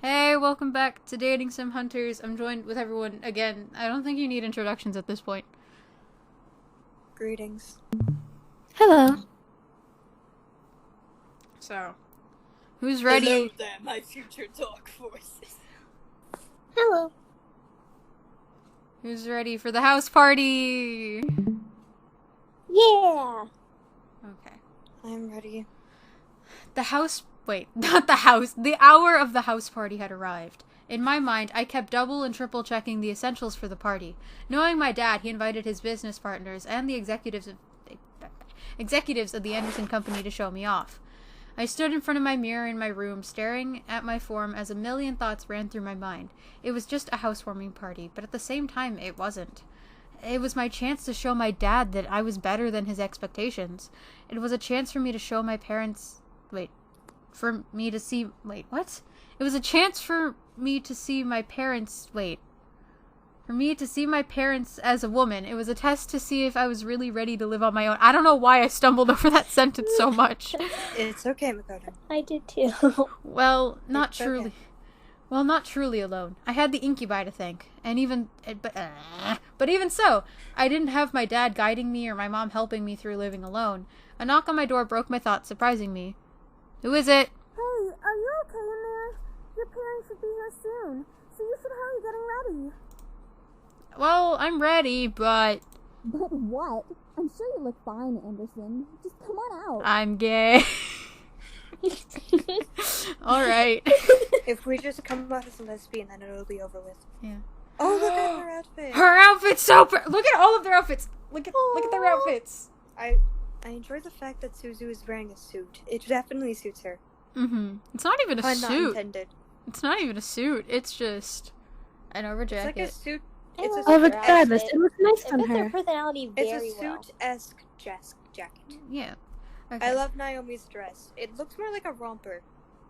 Hey, welcome back to Dating Sim Hunters. I'm joined with everyone again. I don't think you need introductions at this point. Greetings. Hello. So, who's ready? Hello there, my future dark forces. Hello. Who's ready for the house party? Yeah. Okay. I'm ready. The hour of the house party had arrived. In my mind, I kept double and triple checking the essentials for the party. Knowing my dad, he invited his business partners and the executives of the Anderson Company to show me off. I stood in front of my mirror in my room, staring at my form as a million thoughts ran through my mind. It was just a housewarming party, but at the same time, it wasn't. It was my chance to show my dad that I was better than his expectations. It was a chance for me to show my parents... It was a chance for me to see my parents... For me to see my parents as a woman. It was a test to see if I was really ready to live on my own. I don't know why I stumbled over that sentence so much. It's okay, Makoto. I did too. Well, not It's truly. okay. Well, not truly alone. I had the incubi to thank, and but even so, I didn't have my dad guiding me or my mom helping me through living alone. A knock on my door broke my thoughts, surprising me. Who is it? Hey, are you okay in there? Your parents should be here soon, so you should hurry getting ready. Well, I'm ready, but But what? I'm sure you look fine, Anderson. Just come on out. I'm gay. All right. If we just come out as a lesbian, then it'll be over with. Yeah. Oh, look at her outfit! Her outfit's so look at all of their outfits. Look at their outfits. I enjoy the fact that Suzu is wearing a suit. It definitely suits her. Mm-hmm. It's not even a Pun not suit. intended. It's not even a suit. It's just an over It's jacket. like a suit. I It's a love Oh, suit. but regardless, esque- it looks nice It on fits her her. personality It's very a well. suit-esque jacket. Yeah. Okay. I love Naomi's dress. It looks more like a romper,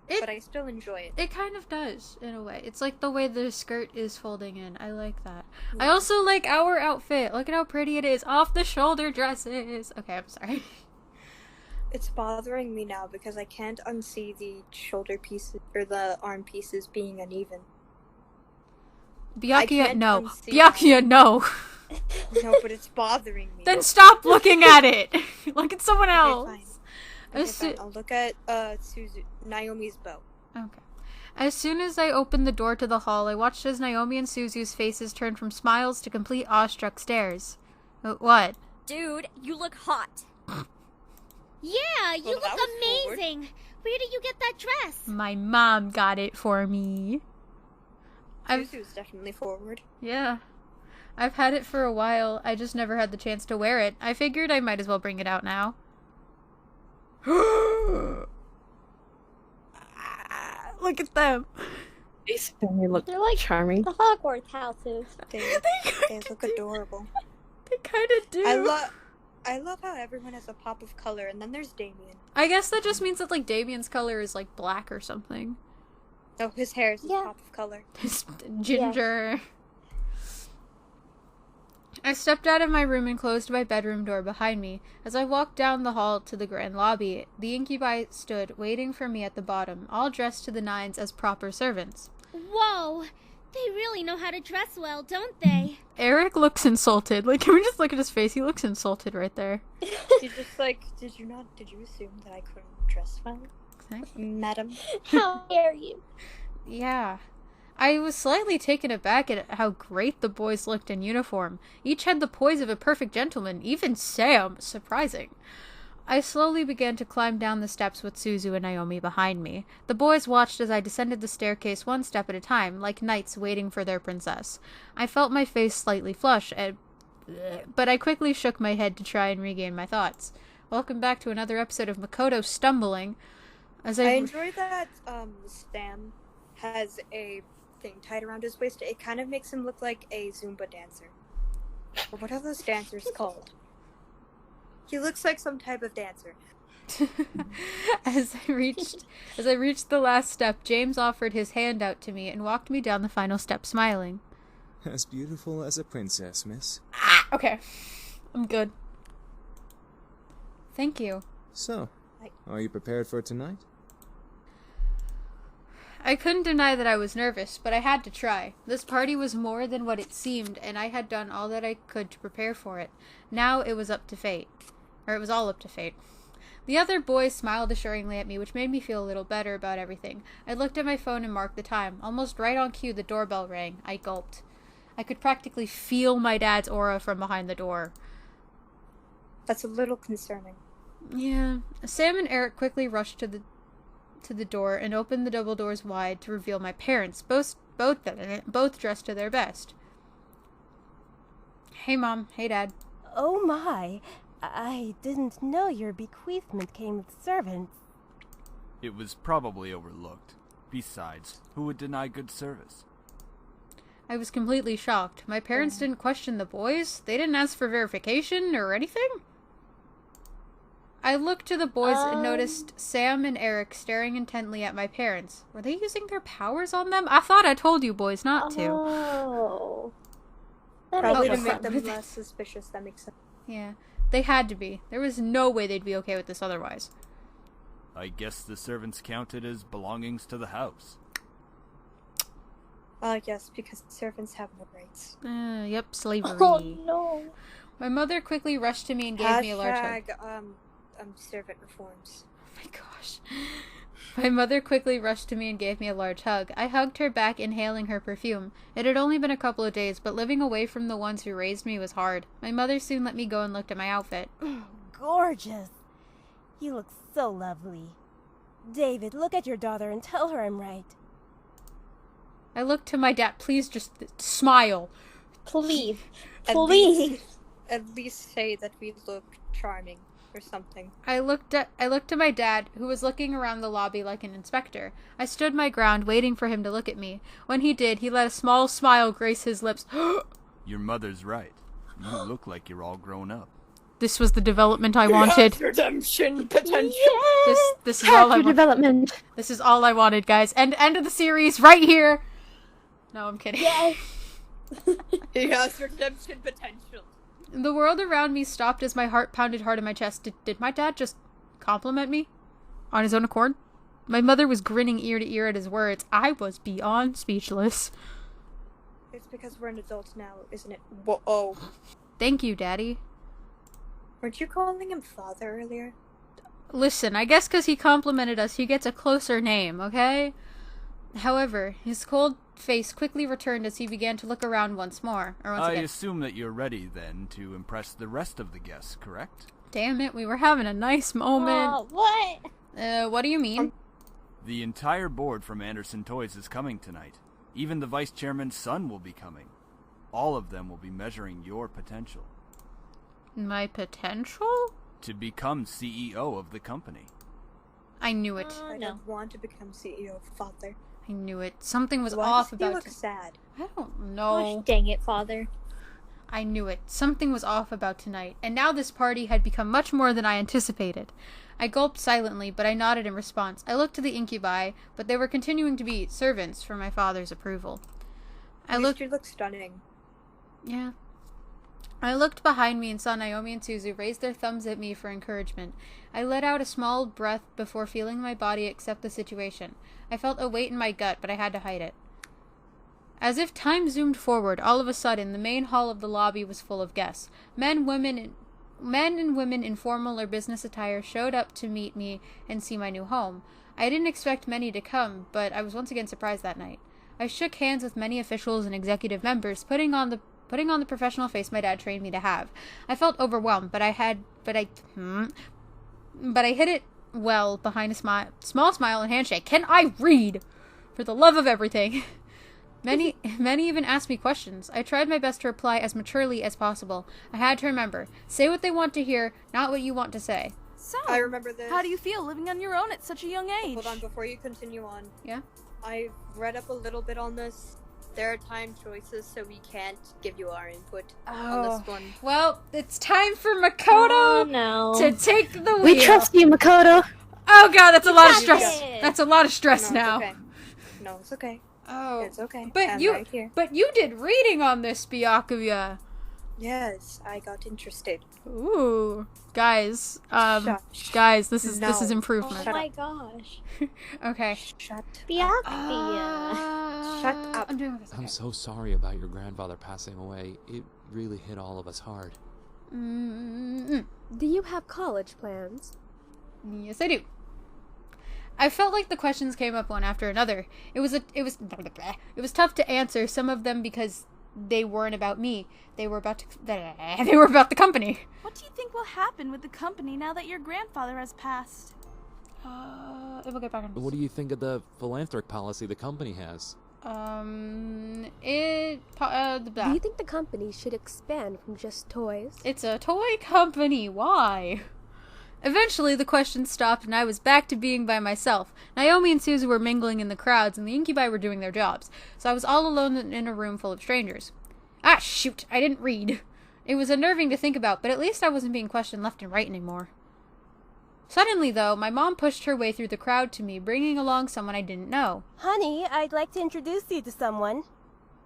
but I still enjoy it. It kind of does, in a way. It's like the way the skirt is folding in. I like that. I Yeah. also like our outfit. Look at how pretty it is. Off-the-shoulder dresses. Okay, I'm sorry. It's bothering me now because I can't unsee the shoulder pieces or the arm pieces being uneven. Byakuya, can't no. unsee Byakuya, no. No, but it's bothering me. Then stop looking at it. Look at someone else. Okay, fine. Okay, As fine. soo- I'll look at Naomi's bow. Okay. As soon as I opened the door to the hall, I watched as Naomi and Suzu's faces turned from smiles to complete awestruck stares. What? Dude, you look hot. Yeah, you Well, that look was forward. amazing. Where did you get that dress? My mom got it for me. Suzu's definitely forward. Yeah. I've had it for a while. I just never had the chance to wear it. I figured I might as well bring it out now. Look at them. They certainly look They're like charming. the Hogwarts houses. They look adorable. They kind of do. I love how everyone has a pop of color, and then there's Damien. I guess that just means that, like, Damien's color is, like, black or something. Oh, his hair is his Yeah. pop of color. His ginger. I stepped out of my room and closed my bedroom door behind me. As I walked down the hall to the grand lobby, the incubi stood waiting for me at the bottom, all dressed to the nines as proper servants. Whoa, they really know how to dress well, don't they? Eric looks insulted. Like, can we just look at his face? He looks insulted right there. She's just like, did you assume that I couldn't dress well, madam? How dare you? Yeah. I was slightly taken aback at how great the boys looked in uniform. Each had the poise of a perfect gentleman, even Sam. Surprising. I slowly began to climb down the steps with Suzu and Naomi behind me. The boys watched as I descended the staircase one step at a time, like knights waiting for their princess. I felt my face slightly flush, but I quickly shook my head to try and regain my thoughts. Welcome back to another episode of Makoto Stumbling. As I enjoy that Stan has a thing tied around his waist. It kind of makes him look like a Zumba dancer. Or what are those dancers called? He looks like some type of dancer. As I reached the last step, James offered his hand out to me and walked me down the final step smiling. As beautiful as a princess, miss. Okay. I'm good. Thank you. So, are you prepared for tonight? I couldn't deny that I was nervous, but I had to try. This party was more than what it seemed, and I had done all that I could to prepare for it. Now it was up to fate. Or it was all up to fate. The other boys smiled assuringly at me, which made me feel a little better about everything. I looked at my phone and marked the time. Almost right on cue, the doorbell rang. I gulped. I could practically feel my dad's aura from behind the door. That's a little concerning. Yeah. Sam and Eric quickly rushed to the door and opened the double doors wide to reveal my parents, both dressed to their best. Hey, Mom. Hey, Dad. Oh my, I didn't know your bequeathment came with servants. It was probably overlooked. Besides, who would deny good service? I was completely shocked. My parents didn't question the boys. They didn't ask for verification or anything. I looked to the boys and noticed Sam and Eric staring intently at my parents. Were they using their powers on them? I thought I told you boys not to. Oh. Probably to makes make sense. them less suspicious. That makes sense. Yeah. They had to be. There was no way they'd be okay with this otherwise. I guess the servants counted as belongings to the house. Yes, because servants have no rights. Yep, slavery. Oh no. My mother quickly rushed to me and gave me a large hug. Servant reforms. Oh my gosh. My mother quickly rushed to me and gave me a large hug. I hugged her back, inhaling her perfume. It had only been a couple of days, but living away from the ones who raised me was hard. My mother soon let me go and looked at my outfit. Gorgeous. You look so lovely. David, look at your daughter and tell her I'm right. I looked to my dad. Please just smile. Please. At Please. At least say that we look charming or something. I looked to my dad, who was looking around the lobby like an inspector. I stood my ground, waiting for him to look at me. When he did, he let a small smile grace his lips. Your mother's right. You look like you're all grown up. This was the development I wanted. Redemption potential. This is all I wanted. development. This is all I wanted, guys. And end of the series right here. No, I'm kidding. Yes. He has redemption potential. The world around me stopped as my heart pounded hard in my chest. Did my dad just compliment me? On his own accord? My mother was grinning ear to ear at his words. I was beyond speechless. It's because we're an adult now, isn't it? Whoa. Thank you, Daddy. Weren't you calling him father earlier? Listen, I guess because he complimented us, he gets a closer name, okay? However, his cold face quickly returned as he began to look around once more. I assume that you're ready, then, to impress the rest of the guests, correct? Damn it, we were having a nice moment. What? What do you mean? The entire board from Anderson Toys is coming tonight. Even the vice chairman's son will be coming. All of them will be measuring your potential. My potential? To become CEO of the company. I knew it. I don't want to become CEO, father. I knew it. Something was Why off does he about look sad? I don't know. Gosh, dang it, father. I knew it. Something was off about tonight, and now this party had become much more than I anticipated. I gulped silently, but I nodded in response. I looked to the incubi, but they were continuing to be servants for my father's approval. At least you look stunning. Yeah. I looked behind me and saw Naomi and Suzu raise their thumbs at me for encouragement. I let out a small breath before feeling my body accept the situation. I felt a weight in my gut, but I had to hide it. As if time zoomed forward, all of a sudden, the main hall of the lobby was full of guests. Men and women in formal or business attire showed up to meet me and see my new home. I didn't expect many to come, but I was once again surprised that night. I shook hands with many officials and executive members, putting on the professional face my dad trained me to have. I felt overwhelmed, but I hid it well behind a small smile and handshake. Can I read? For the love of everything. Many even asked me questions. I tried my best to reply as maturely as possible. I had to remember, say what they want to hear, not what you want to say. So, I remember this. How do you feel living on your own at such a young age? Hold on, before you continue on. Yeah? I've read up a little bit on this. There are time choices, so we can't give you our input on this one. Well, it's time for Makoto no. to take the wheel. We trust you, Makoto. Oh god, that's a lot of got stress. it. That's a lot of stress It's now. okay. No, it's okay. Oh, It's okay. But I'm you, right here. but you did reading on this, Byakuya. Yes, I got interested. Ooh. Guys, Shush. guys, this is No. improvement. Oh my gosh. Okay. Shut Byakuya. Shut up. I'm doing this. I'm so sorry about your grandfather passing away. It really hit all of us hard. Mm-mm. Do you have college plans? Yes, I do. I felt like the questions came up one after another. It was tough to answer some of them because they weren't about me. They were about the company. What do you think will happen with the company now that your grandfather has passed? We'll get back on. What do you think of the philanthropic policy the company has? Do you think the company should expand from just toys? It's a toy company. Why? Eventually, the questions stopped, and I was back to being by myself. Naomi and Suzu were mingling in the crowds, and the incubi were doing their jobs, so I was all alone in a room full of strangers. Ah, shoot! I didn't read. It was unnerving to think about, but at least I wasn't being questioned left and right anymore. Suddenly, though, my mom pushed her way through the crowd to me, bringing along someone I didn't know. Honey, I'd like to introduce you to someone.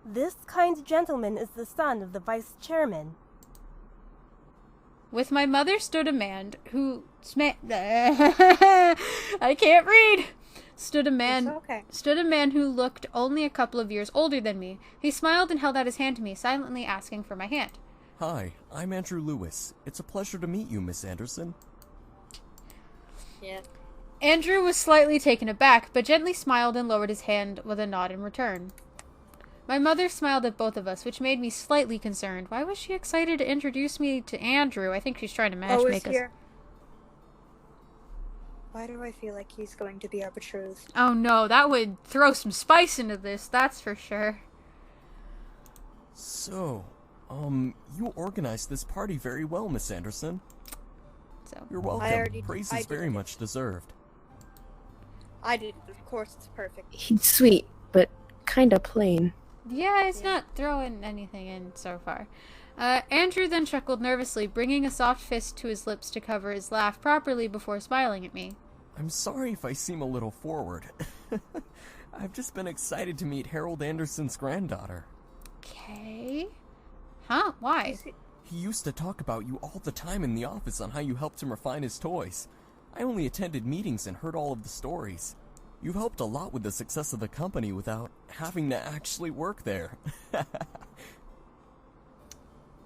This kind gentleman is the son of the vice chairman. With my mother stood a man who I can't read. Stood a man who looked only a couple of years older than me. He smiled and held out his hand to me, silently asking for my hand. Hi, I'm Andrew Lewis. It's a pleasure to meet you, Miss Anderson. Yeah. Andrew was slightly taken aback, but gently smiled and lowered his hand with a nod in return. My mother smiled at both of us, which made me slightly concerned. Why was she excited to introduce me to Andrew? I think she's trying to matchmake us. Why do I feel like he's going to be our betrothed? Oh no, that would throw some spice into this, that's for sure. So, you organized this party very well, Miss Anderson. So you're welcome. Praise is very much deserved. I did it. Of course, it's perfect. He's sweet, but kinda plain. Yeah, he's not throwing anything in so far. Andrew then chuckled nervously, bringing a soft fist to his lips to cover his laugh properly before smiling at me. I'm sorry if I seem a little forward. I've just been excited to meet Harold Anderson's granddaughter. Okay. Huh? Why? He used to talk about you all the time in the office on how you helped him refine his toys. I only attended meetings and heard all of the stories. You've helped a lot with the success of the company without having to actually work there.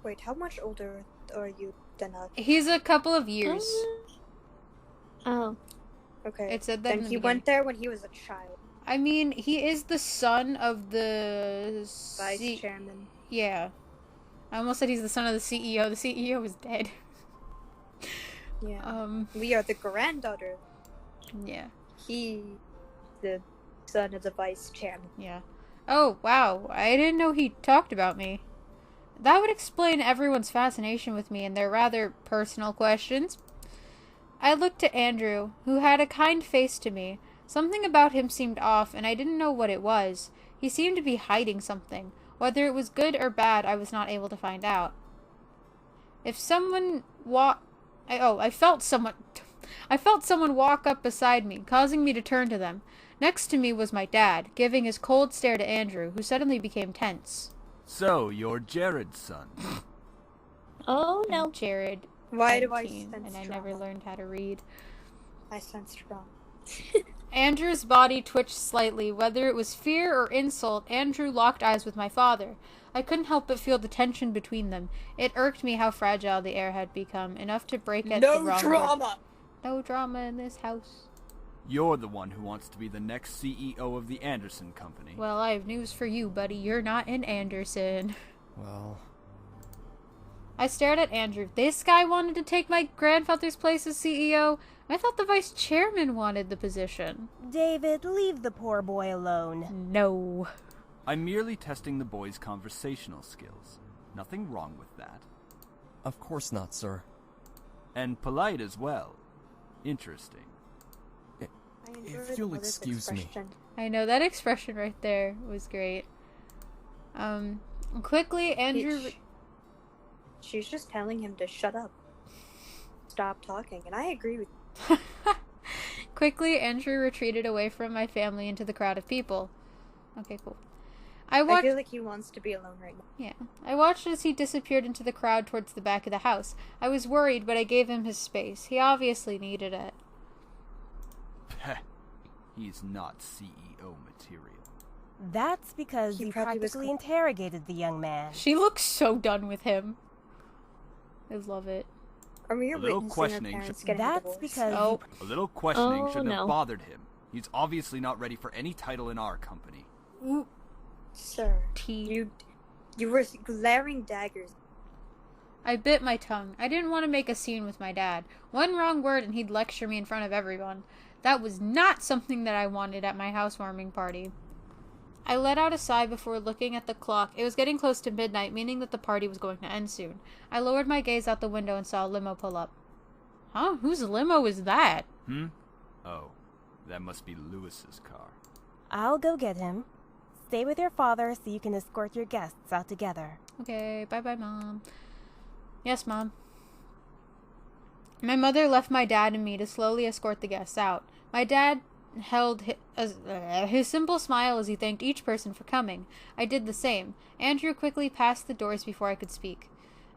Wait, how much older are you than us? He's a couple of years. Oh. Okay. It said that then he went there when he was a child. I mean, he is the son of the... Vice chairman. Yeah. I almost said he's the son of the CEO. The CEO is dead. Yeah. We are the granddaughter. Yeah. He... the son of the vice chairman. Yeah. Oh, wow. I didn't know he talked about me. That would explain everyone's fascination with me and their rather personal questions. I looked at Andrew, who had a kind face to me. Something about him seemed off, and I didn't know what it was. He seemed to be hiding something. Whether it was good or bad, I was not able to find out. If someone I felt someone walk up beside me, causing me to turn to them. Next to me was my dad, giving his cold stare to Andrew, who suddenly became tense. So, you're Jared's son. Oh, no. I'm Jared. Why do I 19, sense and I trauma? never learned how to read. I sensed wrong. Andrew's body twitched slightly. Whether it was fear or insult, Andrew locked eyes with my father. I couldn't help but feel the tension between them. It irked me how fragile the air had become, enough to break at the wrong drama! No drama in this house. You're the one who wants to be the next CEO of the Anderson Company. Well, I have news for you, buddy. You're not an Anderson. Well... I stared at Andrew. This guy wanted to take my grandfather's place as CEO? I thought the vice chairman wanted the position. David, leave the poor boy alone. No. I'm merely testing the boy's conversational skills. Nothing wrong with that. Of course not, sir. And polite as well. Interesting. If you'll excuse me. I know, that expression right there was great. Quickly, Andrew... She's just telling him to shut up. Stop talking, and I agree with Quickly, Andrew retreated away from my family into the crowd of people. Okay, cool. I feel like he wants to be alone right now. Yeah. I watched as he disappeared into the crowd towards the back of the house. I was worried, but I gave him his space. He obviously needed it. He's not CEO material. That's because you practically interrogated the young man. She looks so done with him. I love it. Are we witnessing our parents getting a divorce? Because a little questioning shouldn't have bothered him. He's obviously not ready for any title in our company. Ooh. Sir, you were glaring daggers. I bit my tongue. I didn't want to make a scene with my dad. One wrong word and he'd lecture me in front of everyone. That was not something that I wanted at my housewarming party. I let out a sigh before looking at the clock. It was getting close to midnight, meaning that the party was going to end soon. I lowered my gaze out the window and saw a limo pull up. Huh? Whose limo is that? Oh, that must be Lewis's car. I'll go get him. Stay with your father so you can escort your guests out together. Okay, bye-bye, Mom. Yes, Mom. My mother left my dad and me to slowly escort the guests out. My dad held his simple smile as he thanked each person for coming. I did the same. Andrew quickly passed the doors before I could speak.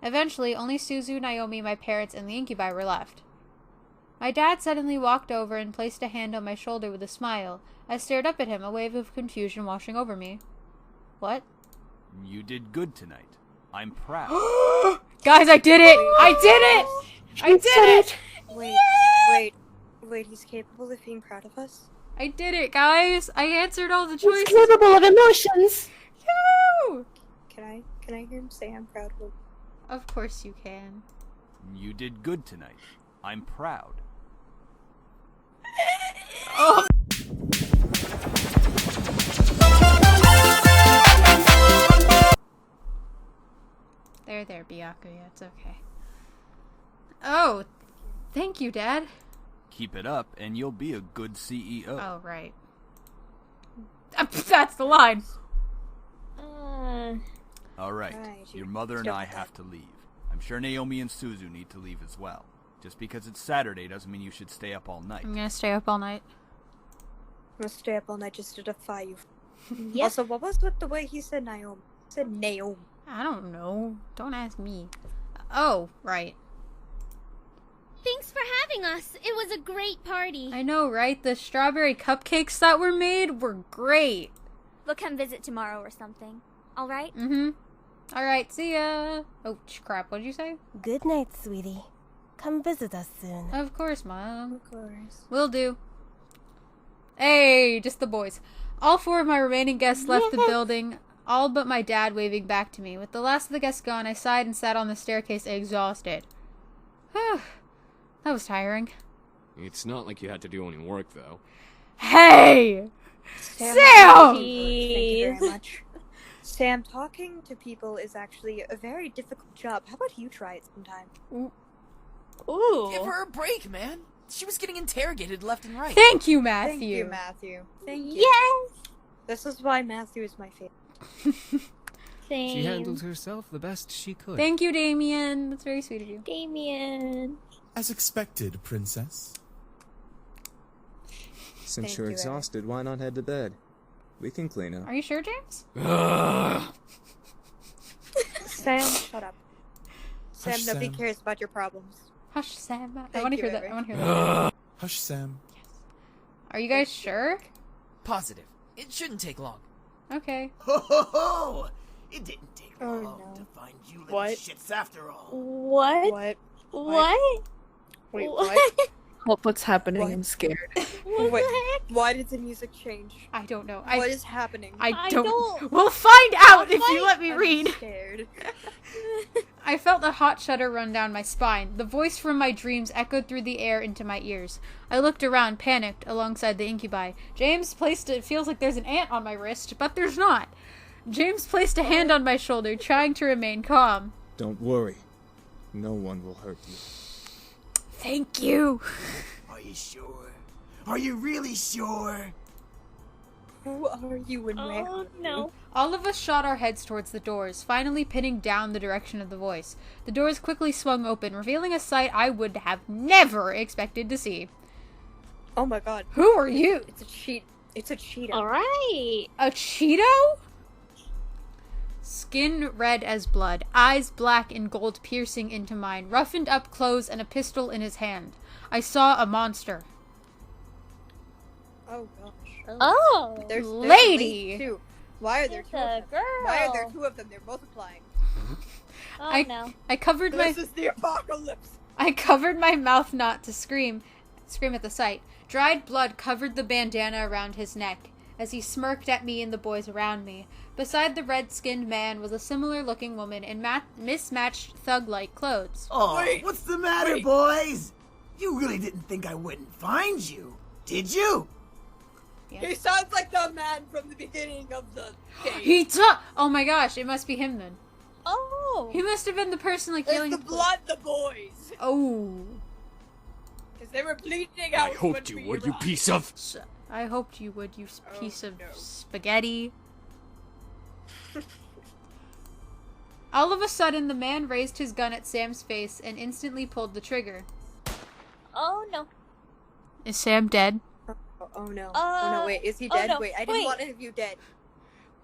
Eventually, only Suzu, Naomi, my parents, and the incubi were left. My dad suddenly walked over and placed a hand on my shoulder with a smile. I stared up at him, a wave of confusion washing over me. What? You did good tonight. I'm proud. Guys, I did it! I did it! I did it! Wait, he's capable of being proud of us? I did it, guys! I answered all the choices! He's capable of emotions! Yoo! Can I hear him say I'm proud of him? Of course you can. You did good tonight. I'm proud. Oh! There, Byakuya. It's okay. Oh, thank you, Dad. Keep it up, and you'll be a good CEO. Oh, right. That's the line. All right. Your mother and I have to leave. I'm sure Naomi and Suzu need to leave as well. Just because it's Saturday doesn't mean you should stay up all night. I'm gonna stay up all night. I'm gonna stay up all night just to defy you. Yeah. Also, what was with the way he said Naomi? He said Naomi. I don't know. Don't ask me. Oh, right. Thanks for having us. It was a great party. I know, right? The strawberry cupcakes that were made were great. We'll come visit tomorrow or something. All right? Mm-hmm. All right, see ya. Oh, crap. What did you say? Good night, sweetie. Come visit us soon. Of course, Mom. Of course. Will do. Hey, just the boys. All four of my remaining guests left the building, all but my dad waving back to me. With the last of the guests gone, I sighed and sat on the staircase exhausted. That was tiring. It's not like you had to do any work, though. Hey! Sam! Thank you very much. Sam, talking to people is actually a very difficult job. How about you try it sometime? Ooh. Give her a break, man. She was getting interrogated left and right. Thank you, Matthew. Thank you, Matthew. Thank you. Yes! This is why Matthew is my favorite. Same. She handled herself the best she could. Thank you, Damien. That's very sweet of you. Damien. As expected, princess. Since you're exhausted, why not head to bed? We can clean up. Are you sure, James? Sam, shut up. Sam, Hush, nobody Sam. cares about your problems. Hush, Sam. I Thank want to you, hear that. Eric. I want to hear that. Hush, Sam. Are you guys sure? Positive. It shouldn't take long. Okay. Ho ho ho! It didn't take Oh, long no. to find you little shits after all. What? What? What? Wait, What? what? Help, what's happening? What? I'm scared. Wait, why did the music change? I don't know. What is happening? I don't. We'll find out if you let me read. I'm scared. I felt a hot shudder run down my spine. The voice from my dreams echoed through the air into my ears. I looked around, panicked, alongside the incubi. James placed it. Feels like there's an ant on my wrist, but there's not. James placed a hand on my shoulder, trying to remain calm. Don't worry. No one will hurt you. Thank you. Are you sure? Are you really sure? Who are you and where? Oh, no. All of us shot our heads towards the doors, finally pinning down the direction of the voice. The doors quickly swung open, revealing a sight I would have never expected to see. Oh my god. Who are you? It's a cheat. It's a Cheeto. Alright. A Cheeto? Skin red as blood, eyes black and gold piercing into mine, roughened up clothes and a pistol in his hand. I saw a monster. Oh gosh. Oh, There's lady! Two. Why are there two of them? Girl. Why are there two of them? They're multiplying. Oh no. I covered This is the apocalypse. I covered my mouth not to scream at the sight. Dried blood covered the bandana around his neck as he smirked at me and the boys around me. Beside the red-skinned man was a similar-looking woman in mismatched thug-like clothes. Oh, what's the matter, boys? You really didn't think I wouldn't find you, did you? Yeah. He sounds like the man from the beginning of the game. Oh my gosh, it must be him then. Oh. He must have been the person like It's yelling. the blood, the boys. Oh. Because they were bleeding out. I hoped you would, you piece of... I hoped you would, you piece of spaghetti. All of a sudden, the man raised his gun at Sam's face and instantly pulled the trigger. Oh no. Is Sam dead? Oh no. Oh no, wait, is he dead? no. Wait, I didn't want to have you dead.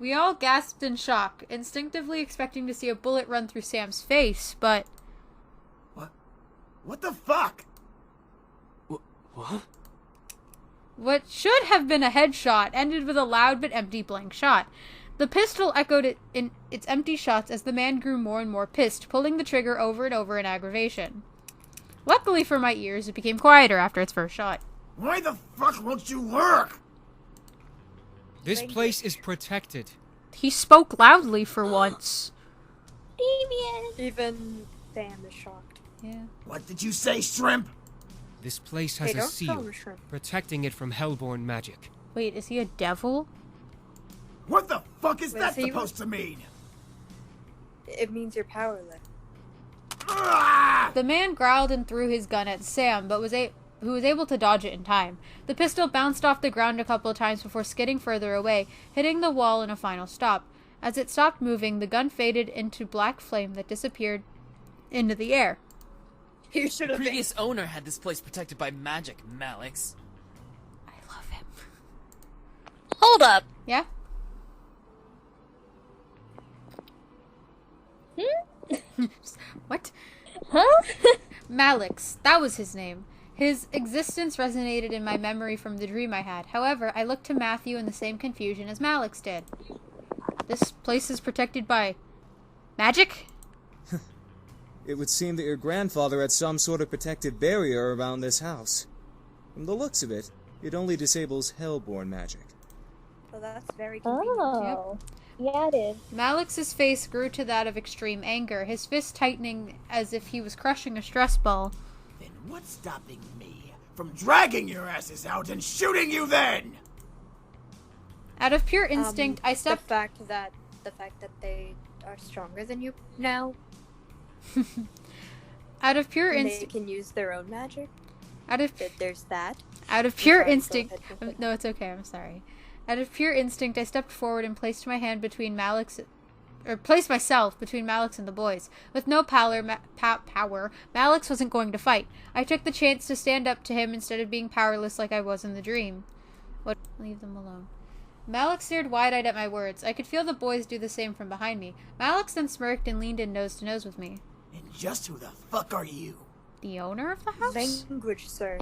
We all gasped in shock, instinctively expecting to see a bullet run through Sam's face, but... What the fuck? What? What should have been a headshot ended with a loud but empty blank shot. The pistol echoed in its empty shots as the man grew more and more pissed, pulling the trigger over and over in aggravation. Luckily for my ears, it became quieter after its first shot. Why the fuck won't you work? This place is protected. He spoke loudly for once. Damien. Even Sam is shocked. Yeah. What did you say, Shrimp? This place has a don't seal, call him Shrimp. protecting it from hellborn magic. Wait, is he a devil? What the fuck is Wait, that so you- supposed to mean? It means you're powerless. The man growled and threw his gun at Sam, but who was able to dodge it in time. The pistol bounced off the ground a couple of times before skidding further away, hitting the wall in a final stop. As it stopped moving, the gun faded into black flame that disappeared into the air. You should The have previous owner had this place protected by magic, Malix. I love him. Hold up. Yeah? What? Huh? Malix. That was his name. His existence resonated in my memory from the dream I had. However, I looked to Matthew in the same confusion as Malix did. This place is protected by... magic? It would seem that your grandfather had some sort of protective barrier around this house. From the looks of it, it only disables hellborn magic. Well, that's very convenient. Oh. Yeah, it is. Malix's face grew to that of extreme anger, his fist tightening as if he was crushing a stress ball. Then what's stopping me from dragging your asses out and shooting you then? Out of pure instinct, I stepped... The fact that they are stronger than you now. Out of pure They instinct... can use their own magic. There's that. Out of pure Sorry, instinct... go ahead. No, it's okay, I'm sorry. Out of pure instinct, I stepped forward and placed my hand between Malix... placed myself between Malix and the boys. With no power, Malix wasn't going to fight. I took the chance to stand up to him instead of being powerless like I was in the dream. Leave them alone. Malix stared wide-eyed at my words. I could feel the boys do the same from behind me. Malix then smirked and leaned in nose to nose with me. And just who the fuck are you? The owner of the house? Language, sir.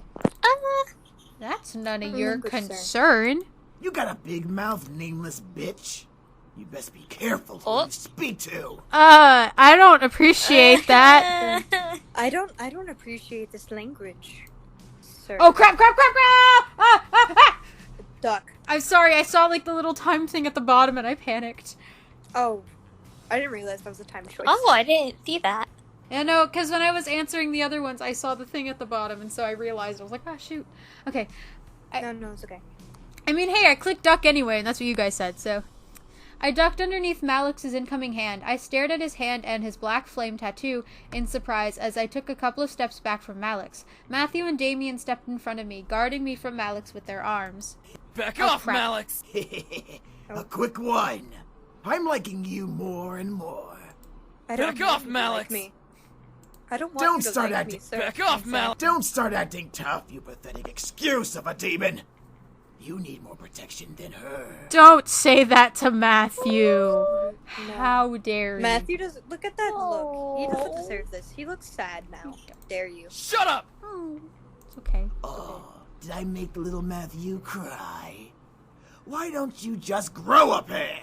That's none of your Language, sir. concern. You got a big mouth, nameless bitch. You best be careful who you speak to. I don't appreciate that. I don't appreciate this language, sir. Oh, crap! Ah! Duck. I'm sorry, I saw like the little time thing at the bottom and I panicked. Oh, I didn't realize that was a time choice. Oh, I didn't see that. Yeah, no, because when I was answering the other ones, I saw the thing at the bottom, and so I realized, I was like, ah, shoot. Okay. No, it's okay. I mean, hey, I clicked duck anyway, and that's what you guys said, so... I ducked underneath Malix's incoming hand. I stared at his hand and his black flame tattoo in surprise as I took a couple of steps back from Malix. Matthew and Damien stepped in front of me, guarding me from Malix with their arms. Back Oh, off, crap. Malix! A quick one. I'm liking you more and more. I don't Back off, want you to like Malix! me. I don't want Don't you to start like acting. me, sir. Back off, Malix! Don't start acting tough, you pathetic excuse of a demon. You need more protection than her. Don't say that to Matthew. How dare you? Matthew doesn't look at that look. He doesn't deserve this. He looks sad now. How dare you? Shut up! Oh, it's okay. Oh, did I make little Matthew cry? Why don't you just grow a pair?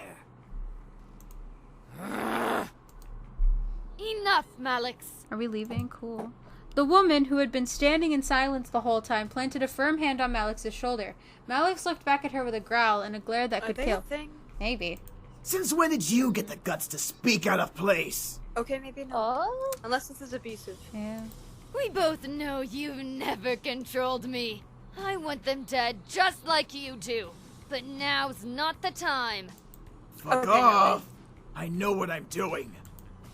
Enough, Malix. Are we leaving? Cool. The woman, who had been standing in silence the whole time, planted a firm hand on Malix's shoulder. Malix looked back at her with a growl and a glare that could kill. Maybe. Since when did you get the guts to speak out of place? Okay, maybe not. Unless this is abusive. Yeah. We both know you've never controlled me. I want them dead just like you do. But now's not the time. Fuck off! I know what I'm doing.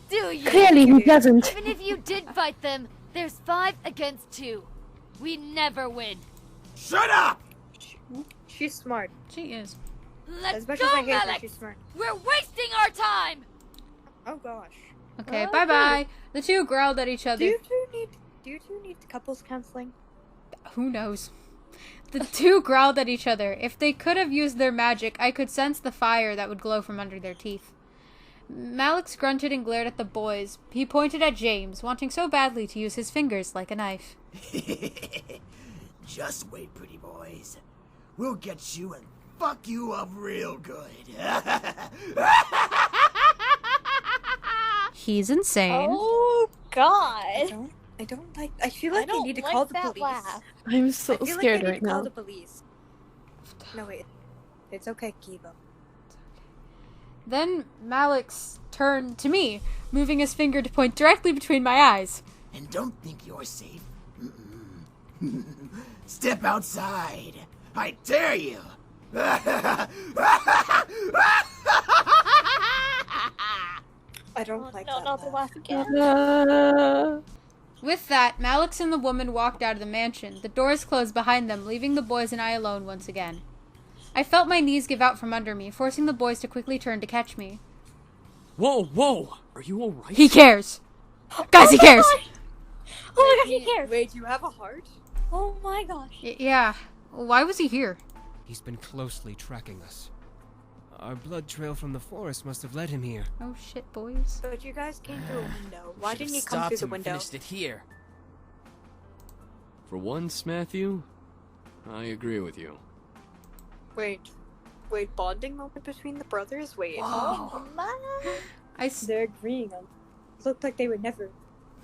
Do you? Clearly he doesn't. Even if you did fight them, there's 5 against 2. We never win. Shut up! She's smart. She is. Let's As much go, as I hate her, Malix. she's smart. We're wasting our time. Oh gosh. Okay, bye-bye. The two growled at each other. Do you two need couples counseling? Who knows? The two growled at each other. If they could have used their magic, I could sense the fire that would glow from under their teeth. Malix grunted and glared at the boys. He pointed at James, wanting so badly to use his fingers like a knife. Just wait, pretty boys. We'll get you and fuck you up real good. He's insane. Oh, God. I don't like. I feel like I need to call the police. Laugh. I'm so scared right now. Call the police. No wait, it's okay, Kiibo. Then Malix turned to me, moving his finger to point directly between my eyes. And don't think you're safe. Step outside. I dare you. I don't like no, that. not to laugh again. With that, Malix and the woman walked out of the mansion. The doors closed behind them, leaving the boys and I alone once again. I felt my knees give out from under me, forcing the boys to quickly turn to catch me. Whoa, whoa! Are you alright? He cares! Guys, he cares! Oh my god, he cares! Wait, you have a heart? Oh my gosh. Yeah. Why was he here? He's been closely tracking us. Our blood trail from the forest must have led him here. Oh shit, boys. But you guys came through a window. Why didn't you come through the window? Finished it here. For once, Matthew, I agree with you. Wait, bonding moment between the brothers? Wait. Whoa. They're agreeing on. It looked like they would never.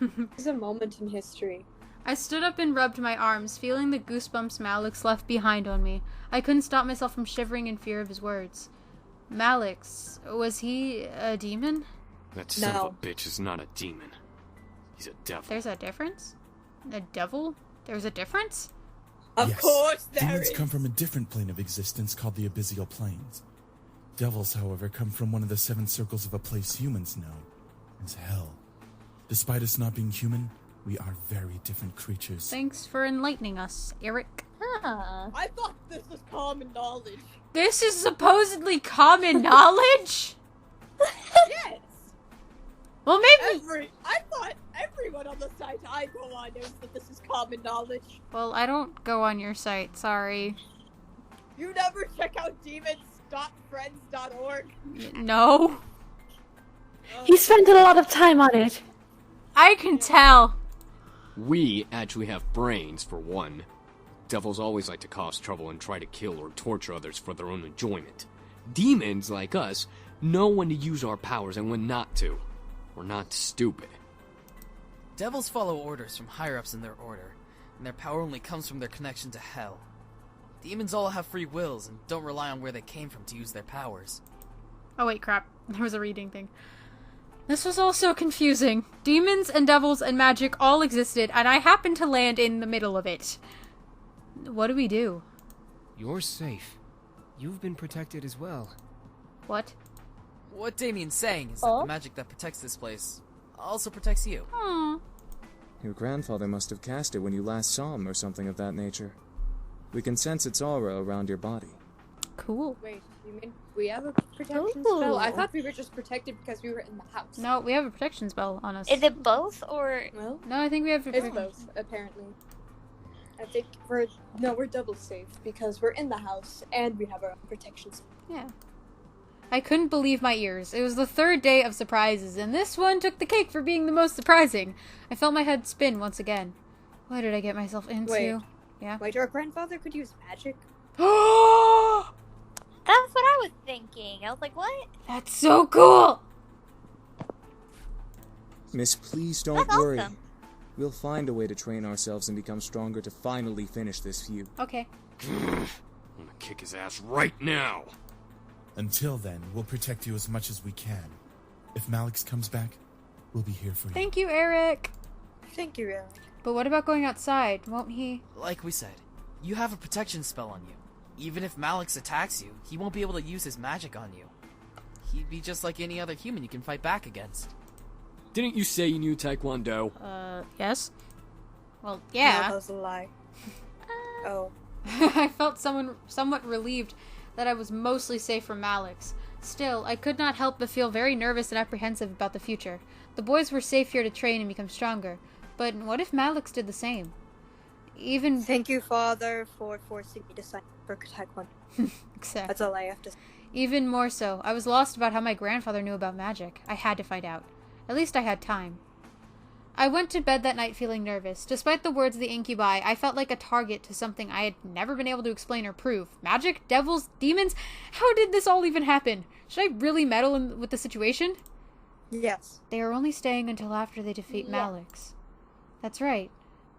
It's a moment in history. I stood up and rubbed my arms, feeling the goosebumps Malix left behind on me. I couldn't stop myself from shivering in fear of his words. Malix, was he a demon? That son of a bitch is not a demon. He's a devil. There's a difference? A devil? There's a difference? Of course there Demons is. come from a different plane of existence called the Abyssal Planes. Devils, however, come from one of the 7 circles of a place humans know as hell. Despite us not being human, we are very different creatures. Thanks for enlightening us, Eric. I thought this was common knowledge. This is supposedly common knowledge? Yes. Well, maybe. I thought everyone on the site I go on knows that this is common knowledge. Well, I don't go on your site, sorry. You never check out demons.friends.org? No. He spent a lot of time on it. I can tell. We actually have brains, for one. Devils always like to cause trouble and try to kill or torture others for their own enjoyment. Demons, like us, know when to use our powers and when not to. We're not stupid. Devils follow orders from higher-ups in their order, and their power only comes from their connection to hell. Demons all have free wills and don't rely on where they came from to use their powers. Oh wait, crap. There was a reading thing. This was all so confusing. Demons and devils and magic all existed, and I happened to land in the middle of it. What do we do? You're safe. You've been protected as well. What? What Damien's saying is that the magic that protects this place also protects you. Aww. Your grandfather must have cast it when you last saw him or something of that nature. We can sense its aura around your body. Cool. Wait, you mean we have a protection spell? I thought we were just protected because we were in the house. No, we have a protection spell on us. Is it both, or...? Well, no, I think we have a it's both, apparently. I think we're double safe because we're in the house and we have our own protection spell. Yeah. I couldn't believe my ears. It was the third day of surprises, and this one took the cake for being the most surprising. I felt my head spin once again. What did I get myself into? Wait. Yeah? Wait, our grandfather could use magic? That's what I was thinking. I was like, what? That's so cool! Miss, please don't That's worry. awesome. We'll find a way to train ourselves and become stronger to finally finish this feud. Okay. I'm gonna kick his ass right now. Until then, we'll protect you as much as we can. If Malix comes back, we'll be here for you. Thank you, Eric. Thank you, Eric. But what about going outside? Won't he? Like we said, you have a protection spell on you. Even if Malix attacks you, he won't be able to use his magic on you. He'd be just like any other human you can fight back against. Didn't you say you knew Taekwondo? Yes? Well, yeah. No, that was a lie. Oh. I felt somewhat relieved that I was mostly safe from Malix. Still, I could not help but feel very nervous and apprehensive about the future. The boys were safe here to train and become stronger. But what if Malix did the same? Thank you, Father, for forcing me to sign up for Taekwondo. Exactly. That's all I have to say. Even more so, I was lost about how my grandfather knew about magic. I had to find out. At least I had time. I went to bed that night feeling nervous. Despite the words of the incubi, I felt like a target to something I had never been able to explain or prove. Magic? Devils? Demons? How did this all even happen? Should I really meddle with the situation? Yes. They are only staying until after they defeat Malix. That's right.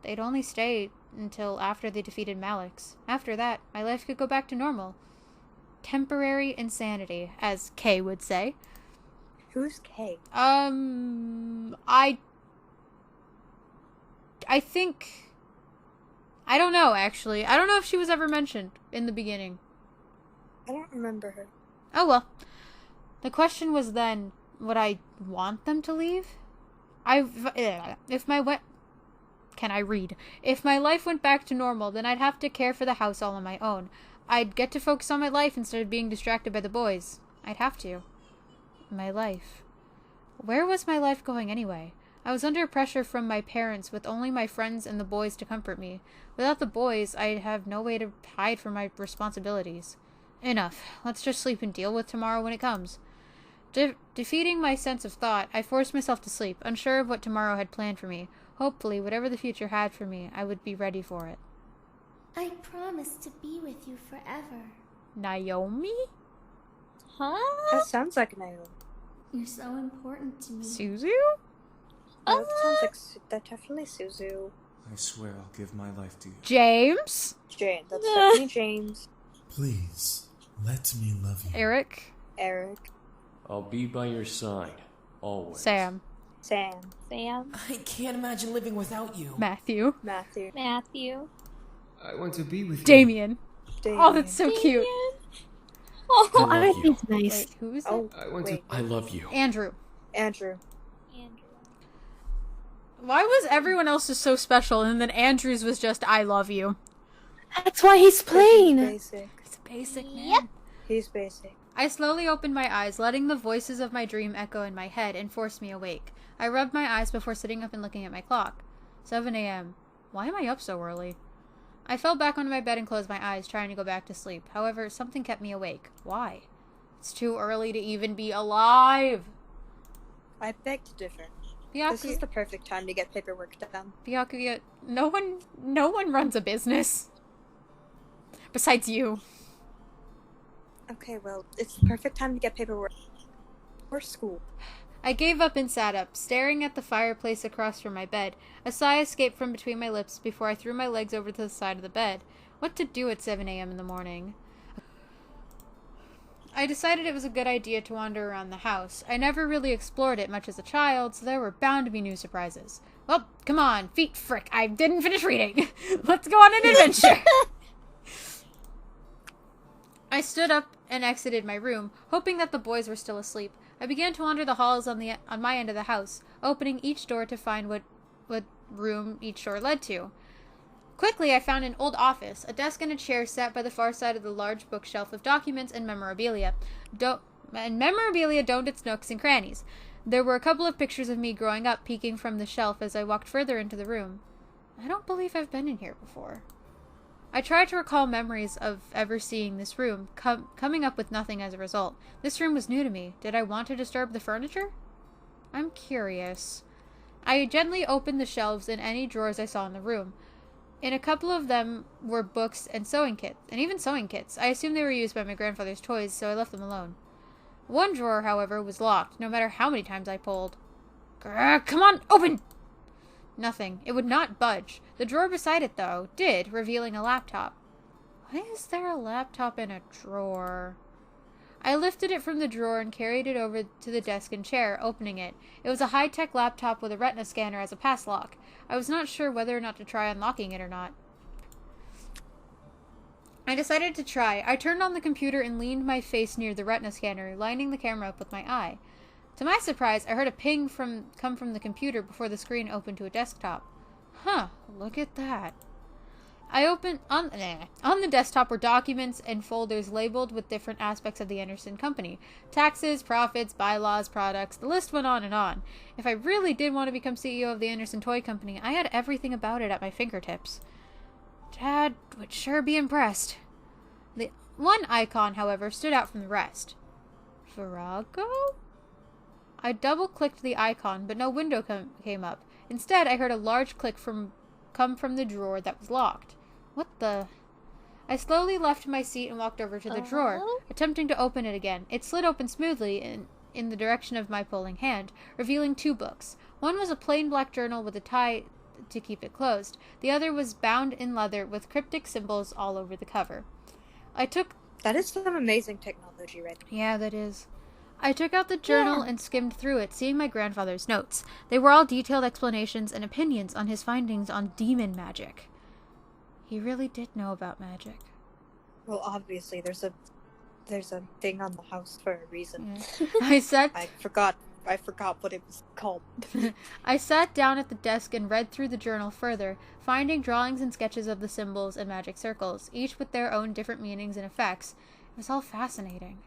They'd only stay until after they defeated Malix. After that, my life could go back to normal. Temporary insanity, as Kay would say. Who's Kay? I think... I don't know, actually. I don't know if she was ever mentioned in the beginning. I don't remember her. Oh, well. The question was then, would I want them to leave? If my life went back to normal, then I'd have to care for the house all on my own. I'd get to focus on my life instead of being distracted by the boys. I'd have to. My life. Where was my life going anyway? I was under pressure from my parents with only my friends and the boys to comfort me. Without the boys, I'd have no way to hide from my responsibilities. Enough. Let's just sleep and deal with tomorrow when it comes. Defeating my sense of thought, I forced myself to sleep, unsure of what tomorrow had planned for me. Hopefully, whatever the future had for me, I would be ready for it. I promise to be with you forever. Naomi? Huh? That sounds like Naomi. You're so important to me. Suzu? Oh, that sounds like that definitely Suzu. I swear I'll give my life to you. James? James. That's definitely James. Please, let me love you. Eric? Eric. I'll be by your side, always. Sam. Sam. I can't imagine living without you. Matthew. Matthew. I want to be with you. Damien. Oh, that's so cute. Oh, I think it's nice. Wait, who is it? Oh, I love you. Andrew. Why was everyone else just so special and then Andrew's was just I love you? That's why he's plain. He's basic. He's basic, man. Yep. He's basic. I slowly opened my eyes, letting the voices of my dream echo in my head and force me awake. I rubbed my eyes before sitting up and looking at my clock. 7 a.m. Why am I up so early? I fell back onto my bed and closed my eyes, trying to go back to sleep. However, something kept me awake. Why? It's too early to even be alive. I beg to differ. Byakuya, this is the perfect time to get paperwork done. Byakuya, no one runs a business. Besides you. Okay, well, it's the perfect time to get paperwork. Or school. I gave up and sat up, staring at the fireplace across from my bed. A sigh escaped from between my lips before I threw my legs over to the side of the bed. What to do at 7 a.m. in the morning? I decided it was a good idea to wander around the house. I never really explored it much as a child, so there were bound to be new surprises. Well, come on, feet frick, I didn't finish reading. Let's go on an adventure. I stood up and exited my room, hoping that the boys were still asleep. I began to wander the halls on my end of the house, opening each door to find what room each door led to. Quickly, I found an old office. A desk and a chair sat by the far side of the large bookshelf of documents and memorabilia. Memorabilia domed its nooks and crannies. There were a couple of pictures of me growing up peeking from the shelf as I walked further into the room. I don't believe I've been in here before. I tried to recall memories of ever seeing this room, coming up with nothing as a result. This room was new to me. Did I want to disturb the furniture? I'm curious. I gently opened the shelves in any drawers I saw in the room. In a couple of them were books and even sewing kits. I assumed they were used by my grandfather's toys, so I left them alone. One drawer, however, was locked, no matter how many times I pulled. Grr, come on, open! Nothing. It would not budge. The drawer beside it, though, did, revealing a laptop. Why is there a laptop in a drawer? I lifted it from the drawer and carried it over to the desk and chair, opening it. It was a high-tech laptop with a retina scanner as a pass lock. I was not sure whether or not to try unlocking it or not. I decided to try. I turned on the computer and leaned my face near the retina scanner, lining the camera up with my eye. To my surprise, I heard a ping come from the computer before the screen opened to a desktop. Huh, look at that. I opened on the desktop were documents and folders labeled with different aspects of the Anderson Company. Taxes, profits, bylaws, products, the list went on and on. If I really did want to become CEO of the Anderson Toy Company, I had everything about it at my fingertips. Dad would sure be impressed. The one icon, however, stood out from the rest. Virago? I double-clicked the icon, but no window came up. Instead, I heard a large click come from the drawer that was locked. What the... I slowly left my seat and walked over to the drawer, attempting to open it again. It slid open smoothly in the direction of my pulling hand, revealing 2 books. One was a plain black journal with a tie to keep it closed. The other was bound in leather with cryptic symbols all over the cover. That is some amazing technology, right? Yeah, that is. I took out the journal and skimmed through it, seeing my grandfather's notes. They were all detailed explanations and opinions on his findings on demon magic. He really did know about magic. Well, obviously, there's a thing on the house for a reason. Yeah. I forgot what it was called. I sat down at the desk and read through the journal further, finding drawings and sketches of the symbols and magic circles, each with their own different meanings and effects. It was all fascinating.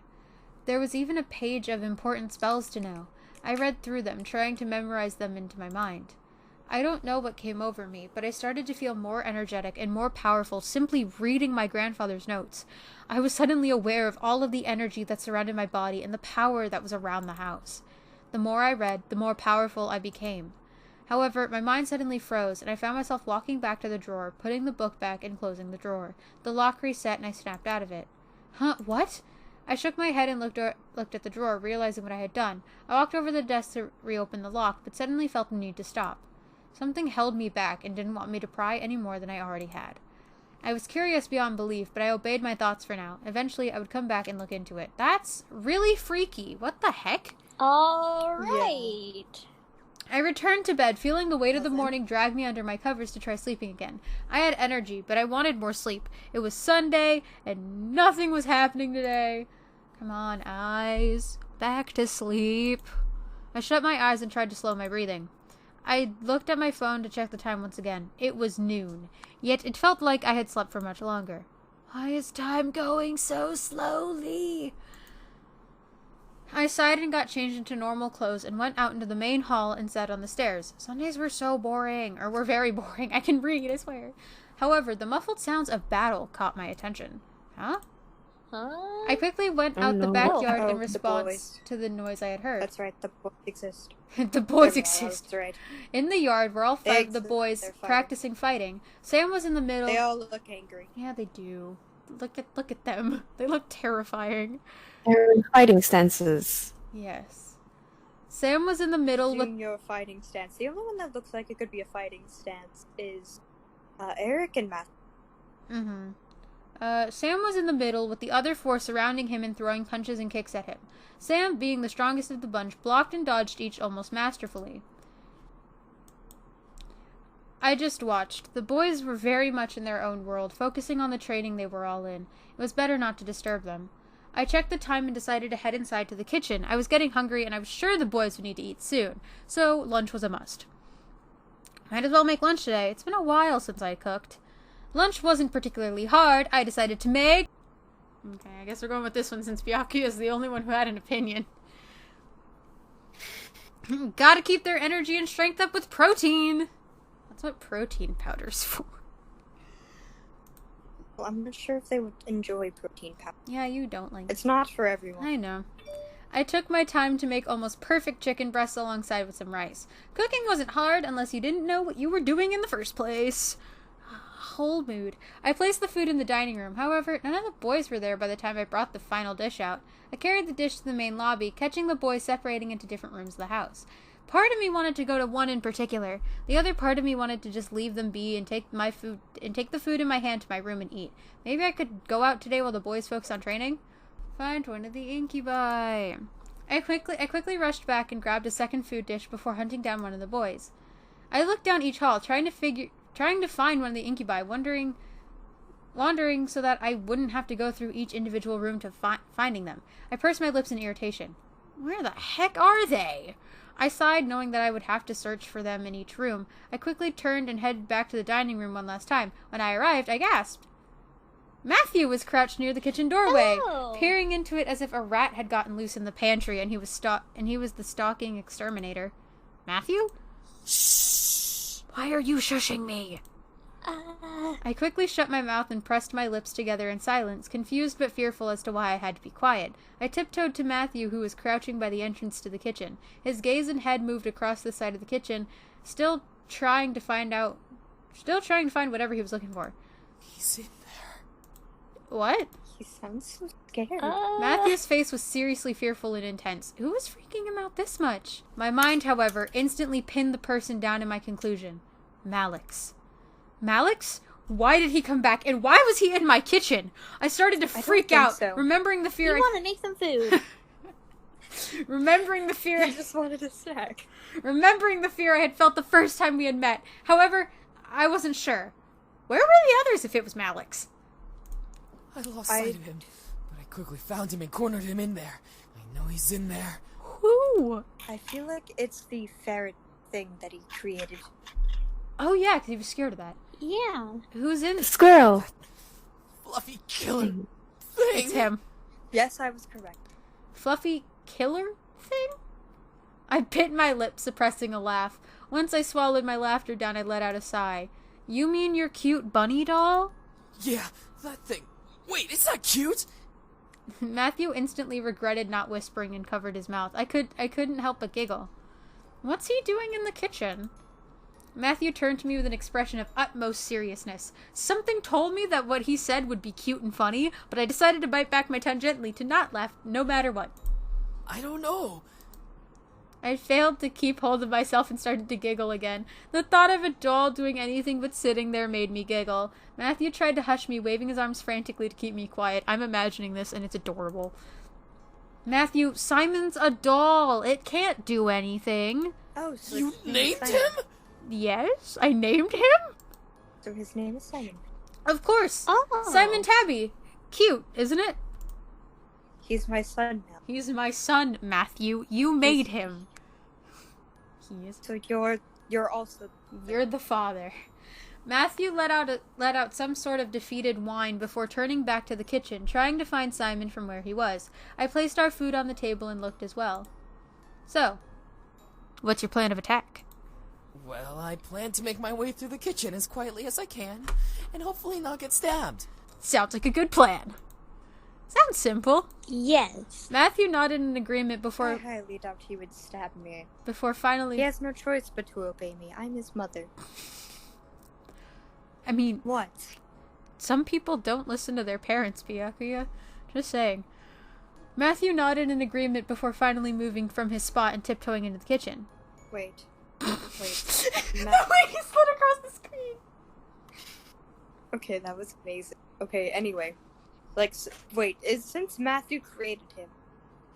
There was even a page of important spells to know. I read through them, trying to memorize them into my mind. I don't know what came over me, but I started to feel more energetic and more powerful simply reading my grandfather's notes. I was suddenly aware of all of the energy that surrounded my body and the power that was around the house. The more I read, the more powerful I became. However, my mind suddenly froze, and I found myself walking back to the drawer, putting the book back and closing the drawer. The lock reset, and I snapped out of it. Huh? What? I shook my head and looked at the drawer, realizing what I had done. I walked over to the desk to reopen the lock, but suddenly felt the need to stop. Something held me back and didn't want me to pry any more than I already had. I was curious beyond belief, but I obeyed my thoughts for now. Eventually, I would come back and look into it. That's really freaky. What the heck? All right. Yeah. I returned to bed, feeling the weight of the morning drag me under my covers to try sleeping again. I had energy, but I wanted more sleep. It was Sunday, and nothing was happening today. Come on, eyes. Back to sleep. I shut my eyes and tried to slow my breathing. I looked at my phone to check the time once again. It was noon, yet it felt like I had slept for much longer. Why is time going so slowly? I sighed and got changed into normal clothes and went out into the main hall and sat on the stairs. Sundays were so boring, or were very boring. I can read, I swear. However, the muffled sounds of battle caught my attention. Huh? I quickly went out the backyard in response to the noise I had heard. That's right, the boys exist. The boys exist. That's right. In the yard were all 5 of the boys practicing fighting. Sam was in the middle. They all look angry. Yeah, they do. Look at them. They look terrifying. They're in fighting stances. Yes. Sam was in the middle with your fighting stance. The only one that looks like it could be a fighting stance is Eric and Matthew. Sam was in the middle with the other 4 surrounding him and throwing punches and kicks at him. Sam, being the strongest of the bunch, blocked and dodged each almost masterfully. I just watched. The boys were very much in their own world, focusing on the training they were all in. It was better not to disturb them. I checked the time and decided to head inside to the kitchen. I was getting hungry, and I was sure the boys would need to eat soon, so lunch was a must. Might as well make lunch today. It's been a while since I cooked. Lunch wasn't particularly hard. I decided to make... Okay, I guess we're going with this one since Byakuya is the only one who had an opinion. Gotta keep their energy and strength up with protein. That's what protein powder's for. Well, I'm not sure if they would enjoy protein powder. Yeah, you don't like it. It's not for everyone. I know. I took my time to make almost perfect chicken breasts alongside with some rice. Cooking wasn't hard unless you didn't know what you were doing in the first place. Whole mood. I placed the food in the dining room. However, none of the boys were there by the time I brought the final dish out. I carried the dish to the main lobby, catching the boys separating into different rooms of the house. Part of me wanted to go to one in particular. The other part of me wanted to just leave them be and take the food in my hand to my room and eat. Maybe I could go out today while the boys focus on training. Find one of the incubi. I quickly rushed back and grabbed a second food dish before hunting down one of the boys. I looked down each hall, trying to find one of the incubi, wandering so that I wouldn't have to go through each individual room to finding them. I pursed my lips in irritation. Where the heck are they? I sighed, knowing that I would have to search for them in each room. I quickly turned and headed back to the dining room one last time. When I arrived, I gasped. Matthew was crouched near the kitchen doorway, peering into it as if a rat had gotten loose in the pantry, and he was the stalking exterminator. Matthew? Shh! Why are you shushing me? I quickly shut my mouth and pressed my lips together in silence, confused but fearful as to why I had to be quiet. I tiptoed to Matthew, who was crouching by the entrance to the kitchen. His gaze and head moved across the side of the kitchen, still trying to find whatever he was looking for. He's in there. What? He sounds so scared. Matthew's face was seriously fearful and intense. Who was freaking him out this much? My mind, however, instantly pinned the person down to my conclusion. Malix. Malix? Why did he come back, and why was he in my kitchen? I started to freak out, remembering the fear. You want to make some food. Remembering the fear. I just wanted a snack. Remembering the fear I had felt the first time we had met. However, I wasn't sure. Where were the others if it was Malix? I lost sight of him, but I quickly found him and cornered him in there. I know he's in there. Who? I feel like it's the ferret thing that he created. Oh yeah, because he was scared of that. Yeah. Who's in? Squirrel. Fluffy killer thing. It's him. Yes, I was correct. Fluffy killer thing? I bit my lip, suppressing a laugh. Once I swallowed my laughter down, I let out a sigh. You mean your cute bunny doll? Yeah, that thing. Wait, it's not cute! Matthew instantly regretted not whispering and covered his mouth. I couldn't help but giggle. What's he doing in the kitchen? Matthew turned to me with an expression of utmost seriousness. Something told me that what he said would be cute and funny, but I decided to bite back my tongue gently to not laugh, no matter what. I don't know. I failed to keep hold of myself and started to giggle again. The thought of a doll doing anything but sitting there made me giggle. Matthew tried to hush me, waving his arms frantically to keep me quiet. I'm imagining this, and it's adorable. Matthew, Simon's a doll. It can't do anything. Oh, so you named him? Yes, I named him. So his name is Simon. Of course. Oh. Simon Tabby. Cute, isn't it? He's my son now. He's my son, Matthew. You made him. He is. So you're also... You're the father. Matthew let out some sort of defeated whine before turning back to the kitchen, trying to find Simon from where he was. I placed our food on the table and looked as well. So, what's your plan of attack? Well, I plan to make my way through the kitchen as quietly as I can, and hopefully not get stabbed. Sounds like a good plan. Sounds simple. Yes. Matthew nodded in agreement before... I highly doubt he would stab me. Before finally... He has no choice but to obey me. I'm his mother. I mean... What? Some people don't listen to their parents, Byakuya. Just saying. Matthew nodded in agreement before finally moving from his spot and tiptoeing into the kitchen. Wait. The way he slid across the screen! Okay, that was amazing. Okay, anyway. Like, wait, since Matthew created him,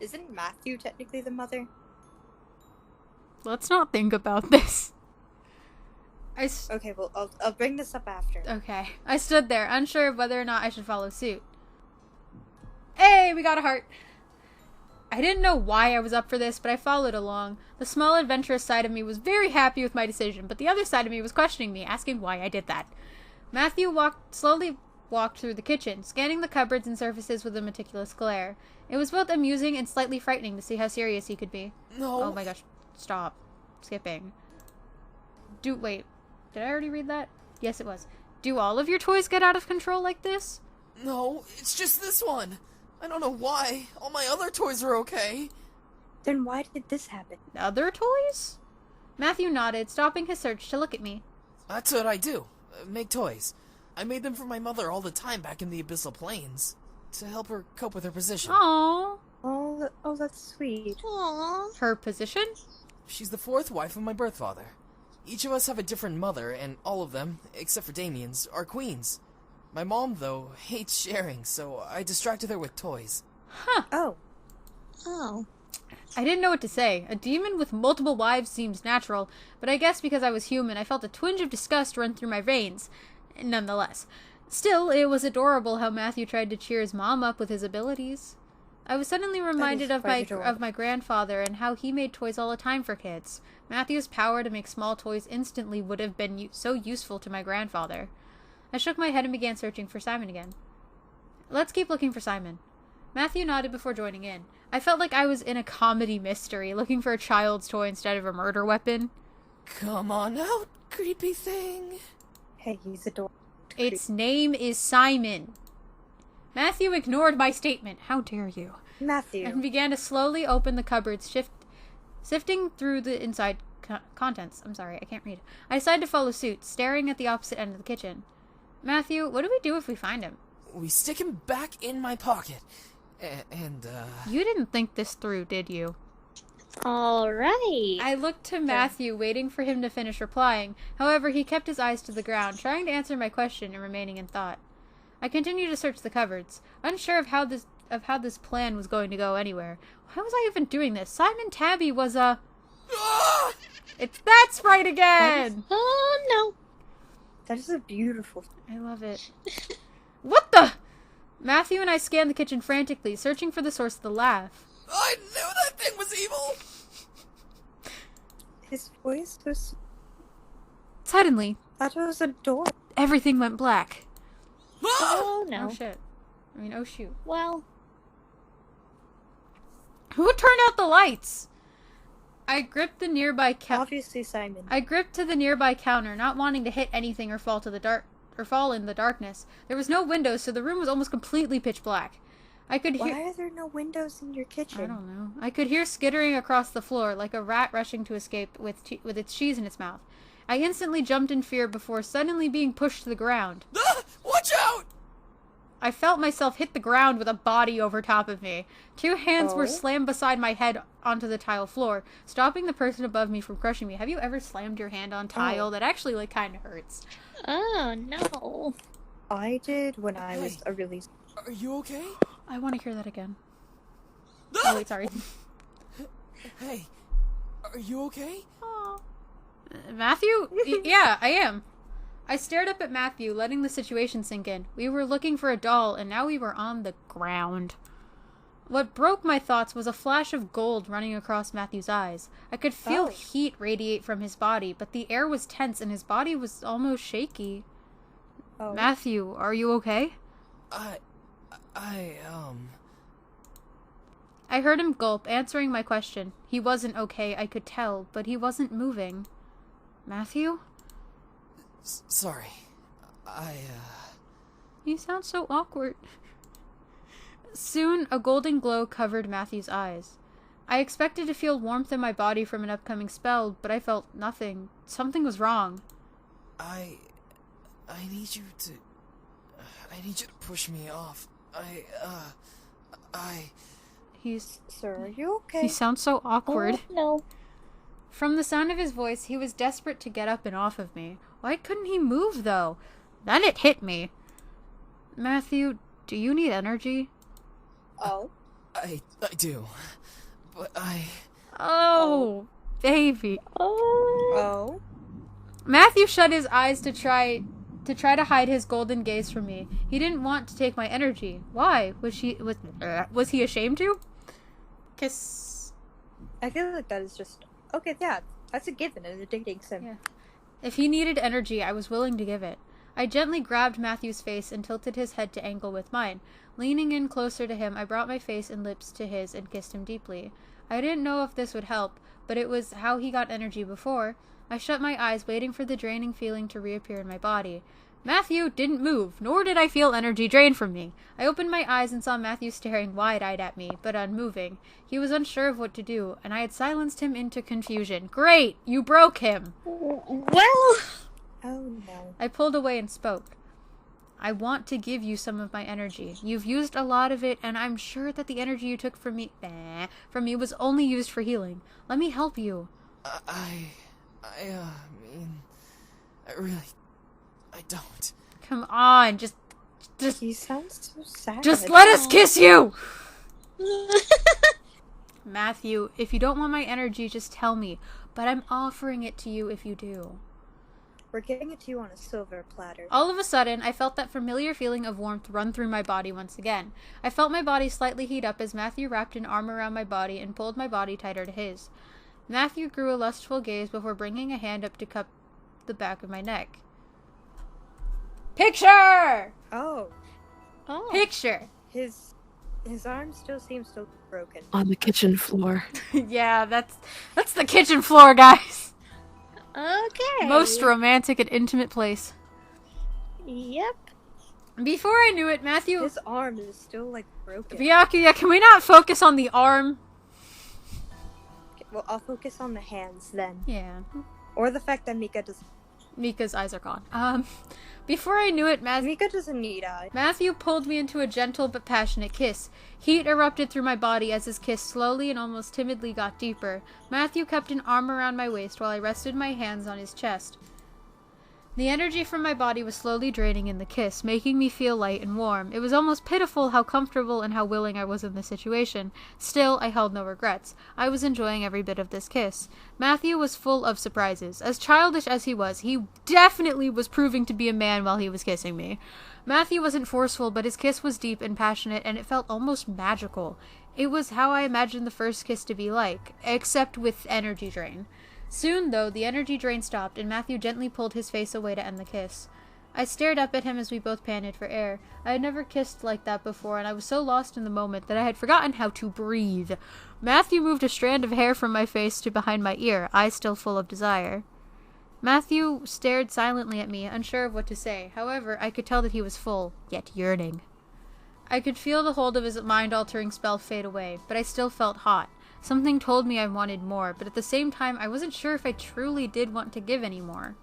isn't Matthew technically the Let's not think about this. Okay, well, I'll bring this up after. Okay. I stood there, unsure of whether or not I should follow suit. Hey, we got a heart! I didn't know why I was up for this, but I followed along. The small adventurous side of me was very happy with my decision, but the other side of me was questioning me, asking why I did that. Matthew slowly walked through the kitchen, scanning the cupboards and surfaces with a meticulous glare. It was both amusing and slightly frightening to see how serious he could be. No. Oh my gosh. Stop. Skipping. Wait. Did I already read that? Yes, it was. Do all of your toys get out of control like this? No, it's just this one. I don't know why. All my other toys are okay. Then why did this happen? Other toys? Matthew nodded, stopping his search to look at me. That's what I do. Make toys. I made them for my mother all the time back in the Abyssal Plains. To help her cope with her position. Aww. Oh, that's sweet. Aww. Her position? She's the fourth wife of my birth father. Each of us have a different mother, and all of them, except for Damien's, are queens. My mom, though, hates sharing, so I distracted her with toys. Huh. Oh. I didn't know what to say. A demon with multiple wives seems natural, but I guess because I was human, I felt a twinge of disgust run through my veins. Nonetheless. Still, it was adorable how Matthew tried to cheer his mom up with his abilities. I was suddenly reminded of my grandfather and how he made toys all the time for kids. Matthew's power to make small toys instantly would have been so useful to my grandfather. I shook my head and began searching for Simon again. Let's keep looking for Simon. Matthew nodded before joining in. I felt like I was in a comedy mystery, looking for a child's toy instead of a murder weapon. Come on out, creepy thing. Hey, he's adorable. Its name is Simon. Matthew ignored my statement. How dare you? Matthew. And began to slowly open the cupboards, sifting through the inside contents. I'm sorry, I can't read. I decided to follow suit, staring at the opposite end of the kitchen. Matthew, what do we do if we find him? We stick him back in my pocket. You didn't think this through, did you? Alright. I looked to Matthew, waiting for him to finish replying. However, he kept his eyes to the ground, trying to answer my question and remaining in thought. I continued to search the cupboards, unsure of how this plan was going to go anywhere. Why was I even doing this? Simon Tabby was a... That's right again! Oh, no. That is a beautiful... I love it. What the... Matthew and I scanned the kitchen frantically, searching for the source of the laugh. I knew that thing was evil! His voice was... Suddenly... That was a door. Everything went black. Oh, no. Oh, shit. I mean, oh, shoot. Well... Who turned out the lights? I gripped the nearby Obviously, Simon. I gripped to the nearby counter, not wanting to hit anything or fall in the darkness. There was no windows, so the room was almost completely pitch black. I could hear... Why are there no windows in your kitchen? I don't know. I could hear skittering across the floor, like a rat rushing to escape with its cheese in its mouth. I instantly jumped in fear before suddenly being pushed to the ground. Watch out! I felt myself hit the ground with a body over top of me. Two hands were slammed beside my head onto the tile floor, stopping the person above me from crushing me. Have you ever slammed your hand on tile? That actually, like, kind of hurts. Oh, no. I did when I was a really... Are you okay? I want to hear that again. Oh, wait, sorry. Hey, are you okay? Matthew? Yeah, I am. I stared up at Matthew, letting the situation sink in. We were looking for a doll, and now we were on the ground. What broke my thoughts was a flash of gold running across Matthew's eyes. I could feel heat radiate from his body, but the air was tense and his body was almost shaky. Matthew, are you okay? I heard him gulp, answering my question. He wasn't okay, I could tell, but he wasn't moving. Matthew? Sorry. You sound so awkward. Soon, a golden glow covered Matthew's eyes. I expected to feel warmth in my body from an upcoming spell, but I felt nothing. Something was wrong. I need you to... I need you to push me off. Sir, are you okay? He sounds so awkward. Oh, no. From the sound of his voice, he was desperate to get up and off of me. Why couldn't he move, though? Then it hit me. Matthew, do you need energy? Oh. I do. But Oh, baby. Oh. Matthew shut his eyes to try to hide his golden gaze from me. He didn't want to take my energy. Why? Was he ashamed to? Kiss. I feel like that is just... Okay, yeah, that's a given in a dating sim. Yeah. If he needed energy, I was willing to give it. I gently grabbed Matthew's face and tilted his head to angle with mine. Leaning in closer to him, I brought my face and lips to his and kissed him deeply. I didn't know if this would help, but it was how he got energy before. I shut my eyes, waiting for the draining feeling to reappear in my body. Matthew didn't move, nor did I feel energy drain from me. I opened my eyes and saw Matthew staring wide-eyed at me, but unmoving. He was unsure of what to do, and I had silenced him into confusion. Great! You broke him! Well... Oh no. I pulled away and spoke. I want to give you some of my energy. You've used a lot of it, and I'm sure that the energy you took from me was only used for healing. Let me help you. I don't. Come on, just... He sounds so sad. Just let us kiss you! Matthew, if you don't want my energy, just tell me. But I'm offering it to you if you do. We're giving it to you on a silver platter. All of a sudden, I felt that familiar feeling of warmth run through my body once again. I felt my body slightly heat up as Matthew wrapped an arm around my body and pulled my body tighter to his. Matthew grew a lustful gaze before bringing a hand up to cup the back of my neck. Picture! Oh. Picture! His arm still seems to be broken. On the kitchen floor. Yeah, that's the kitchen floor, guys. Okay. Most romantic and intimate place. Yep. Before I knew it, Matthew... His arm is still, like, broken. Byakuya, can we not focus on the arm? Okay, well, I'll focus on the hands then. Yeah. Or the fact that Mika's eyes are gone. Before I knew it, Mika doesn't need eyes. Matthew pulled me into a gentle but passionate kiss. Heat erupted through my body as his kiss slowly and almost timidly got deeper. Matthew kept an arm around my waist while I rested my hands on his chest. The energy from my body was slowly draining in the kiss, making me feel light and warm. It was almost pitiful how comfortable and how willing I was in the situation. Still, I held no regrets. I was enjoying every bit of this kiss. Matthew was full of surprises. As childish as he definitely was proving to be a man while he was kissing me. Matthew wasn't forceful, but his kiss was deep and passionate, and it felt almost magical. It was how I imagined the first kiss to be like, except with energy drain. Soon, though, the energy drain stopped, and Matthew gently pulled his face away to end the kiss. I stared up at him as we both panted for air. I had never kissed like that before, and I was so lost in the moment that I had forgotten how to breathe. Matthew moved a strand of hair from my face to behind my ear, eyes still full of desire. Matthew stared silently at me, unsure of what to say. However, I could tell that he was full, yet yearning. I could feel the hold of his mind-altering spell fade away, but I still felt hot. Something told me I wanted more, but at the same time, I wasn't sure if I truly did want to give any more.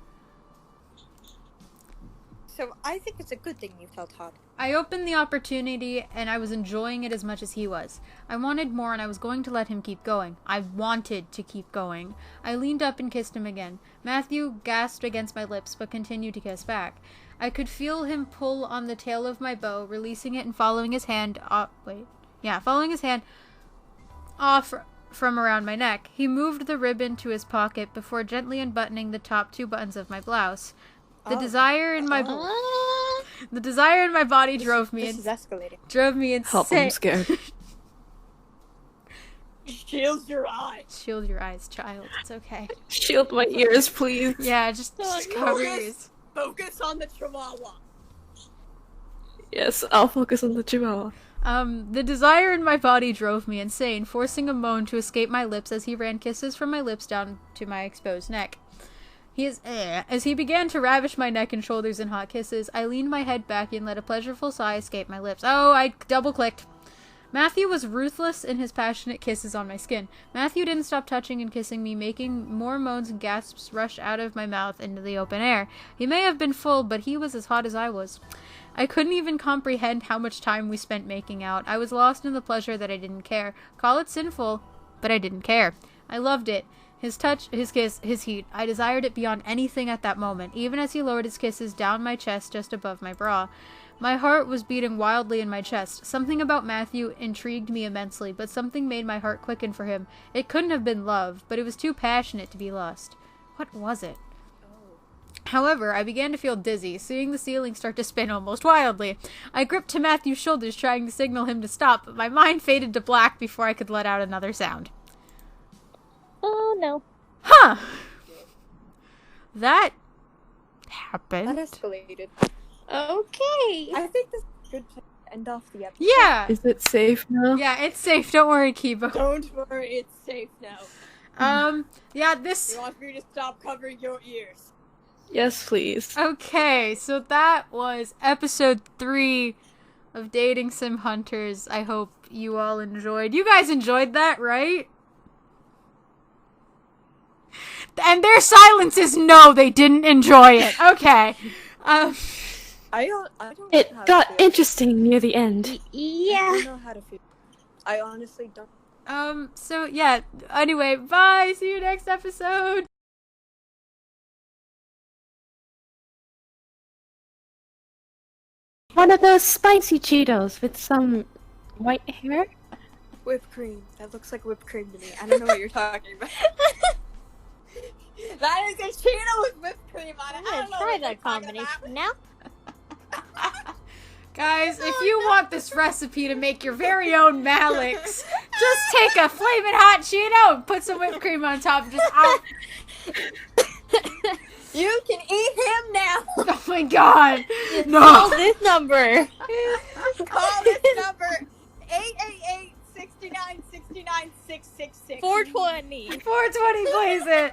So I think it's a good thing you felt hot. I opened the opportunity, and I was enjoying it as much as he was. I wanted more, and I was going to let him keep going. I wanted to keep going. I leaned up and kissed him again. Matthew gasped against my lips, but continued to kiss back. I could feel him pull on the tail of my bow, releasing it and following his hand off from around my neck. He moved the ribbon to his pocket before gently unbuttoning the top 2 buttons of my blouse. The desire in my body drove me insane. Help, I'm scared. Shield your eyes. Shield your eyes, child. It's okay. Shield my ears, please. Yeah, just cover your ears. Focus on the chihuahua. Yes, I'll focus on the chihuahua. The desire in my body drove me insane, forcing a moan to escape my lips as he ran kisses from my lips down to my exposed neck. As he began to ravish my neck and shoulders in hot kisses, I leaned my head back and let a pleasureful sigh escape my lips. Oh, I double-clicked. Matthew was ruthless in his passionate kisses on my skin. Matthew didn't stop touching and kissing me, making more moans and gasps rush out of my mouth into the open air. He may have been full, but he was as hot as I was. I couldn't even comprehend how much time we spent making out. I was lost in the pleasure that I didn't care. Call it sinful, but I didn't care. I loved it. His touch, his kiss, his heat. I desired it beyond anything at that moment, even as he lowered his kisses down my chest just above my bra. My heart was beating wildly in my chest. Something about Matthew intrigued me immensely, but something made my heart quicken for him. It couldn't have been love, but it was too passionate to be lust. What was it? However, I began to feel dizzy, seeing the ceiling start to spin almost wildly. I gripped to Matthew's shoulders, trying to signal him to stop, but my mind faded to black before I could let out another sound. Oh, no. Huh! That happened. That escalated. Okay. I think this is a good time to end off the episode. Yeah! Is it safe now? Yeah, it's safe. Don't worry, Kiibo. Don't worry, it's safe now. Yeah, this... You want me to stop covering your ears? Yes, please. Okay, so that was episode 3 of Dating Sim Hunters. I hope you all enjoyed. You guys enjoyed that, right? And their silence is no, they didn't enjoy it. Okay. I don't It got interesting near the end. Yeah. I don't know how to feel. I honestly don't. So yeah, anyway, bye, see you next episode! One of those spicy Cheetos with some white hair? Whipped cream. That looks like whipped cream to me. I don't know what you're talking about. That is a Cheeto with whipped cream on it. I'm gonna try that combination now. Guys, if you want this recipe to make your very own Malik's, just take a flaming hot Cheeto and put some whipped cream on top and just out. You can eat him now. Oh my god. No. Call this number. Call this number. 888-69-69-666. 420. 420, please it.